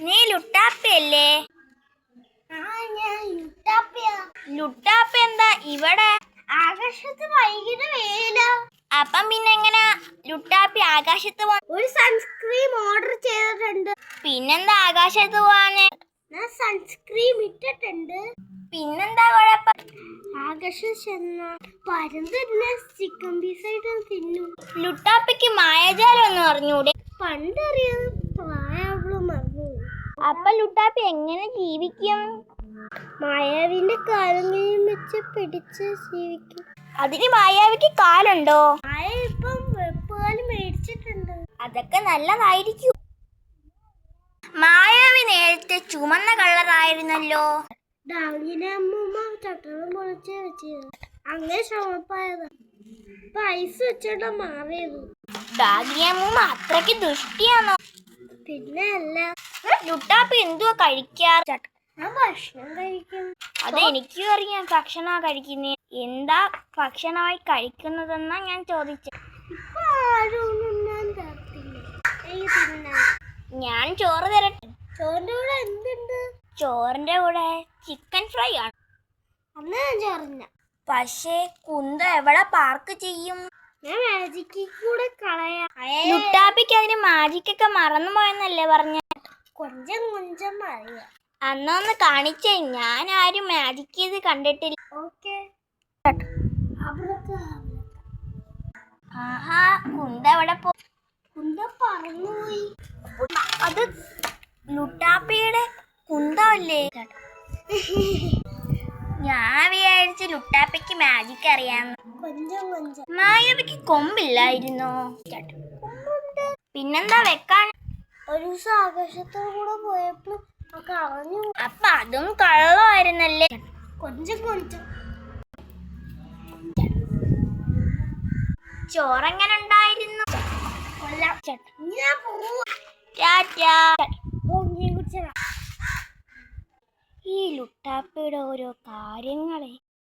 നീ ലുട്ടാപ്പിയല്ലേ? ലുട്ടാപ്പി എന്താ ഇവിടെ? ആകാശത്ത് ഭയങ്കര വെയിലാ. അപ്പം പിന്നെ എങ്ങനാ ലുട്ടാപ്പി ആകാശത്ത് ഒരു സൺസ്ക്രീം ഓർഡർ ചെയ്തിട്ടുണ്ട്. പിന്നെന്താ ആകാശത്ത് പോവാന്? ഞാൻ സൺസ്ക്രീം ഇട്ടിട്ടുണ്ട്. പിന്നെന്താ കുഴപ്പം? ആകാശത്ത് ചെന്ന പരന്തിന്നെ ചിക്കൻ പീസായിട്ട് തിന്നു. ലുട്ടാപ്പിക്ക് മായാജാലം എന്ന് പറഞ്ഞൂടെ? പണ്ടറിയാതെ പ്രായവളും മറന്നു. അപ്പൊ ലുട്ടാപ്പി എങ്ങനെ ജീവിക്കും? മായാവിന്റെ കാലങ്ങളെയും വെച്ച് പിടിച്ച് ജീവിക്കും. അതിന് മായാവിക്ക് കാലുണ്ടോ? മായ ഇപ്പം വെപ്പുകാലം മേടിച്ചിട്ടുണ്ട്. അതൊക്കെ നല്ലതായിരിക്കും. മായാവി നേരത്തെ ചുമന്ന കളറായിരുന്നല്ലോ. ഡാവിനെ അമ്മൂമ്മ ചട്ടണം പൊളിച്ച് വെച്ചത്. അങ്ങനെ ചുമപ്പായത്. ഇപ്പൊ ഐസ് വെച്ചോണ്ടാ മാറിയത്. ഡാഗിയമ്മൂമ്മ അത്രയ്ക്ക് ദുഷ്ടിയാണോ? പിന്നെ അല്ല. ലുട്ടാപ്പി എന്തുവാ കഴിക്കാറ്? ഞാൻ ഭക്ഷണം കഴിക്കും. അത് എനിക്കും അറിയാം ഭക്ഷണമാ കഴിക്കുന്നേ. എന്താ ഭക്ഷണമായി കഴിക്കുന്നതെന്നാ ഞാൻ ചോദിച്ചത്. ഇപ്പൊ ആരും ഒന്നും തരത്തില്ല. ഞാൻ ചോറ് തരട്ടെ? ചോറിന്റെ കൂടെ എന്തുണ്ട്? ചോറിന്റെ കൂടെ ചിക്കൻ ഫ്രൈ ആണ്. അന്ന് ഞാൻ ചോറില്ല. പക്ഷേ കുന്ത എവിടെ പാർക്ക് ചെയ്യും? ഞാൻ മാജിക്കിൽ കൂടെ കളയാം. ലുട്ടാപ്പിക്ക് അതിന് മാജിക്കൊക്കെ മറന്നുപോയെന്നല്ലേ പറഞ്ഞ? കൊഞ്ചം കൊഞ്ചം അറിയാം. അന്നൊന്ന് കാണിച്ചേ. ഞാൻ ആരും മാജിക് ചെയ്ത് കണ്ടിട്ടില്ല. ഓക്കെ. ആഹാ, കുന്ത എവിടെ പോ? കുന്ത പറന്നുപോയി. അത് ലുട്ടാപ്പിയുടെ കുന്തമല്ലേ? ഞാൻ വിചാരിച്ചു ലുട്ടാപ്പിക്ക് മാജിക് അറിയാന്ന്. കൊഞ്ചം കൊഞ്ചം. മായാവിക്ക് കൊമ്പില്ലായിരുന്നോ? പിന്നെന്താ വെക്കാൻ? ഒരു ദിവസം ആകാശത്തോടു കൂടെ പോയപ്പോ കളഞ്ഞു. അപ്പൊ അതും കള്ളമായിരുന്നല്ലേ? കൊഞ്ചം കൊഞ്ചം. ചോറെങ്ങനെ ഉണ്ടായിരുന്നു? ഞാൻ പോവാ. ടാറ്റാ. പൊങ്ങി കുടിച്ചതാ. ഈ ലുട്ടാപ്പിയുടെ ഓരോ കാര്യങ്ങളെ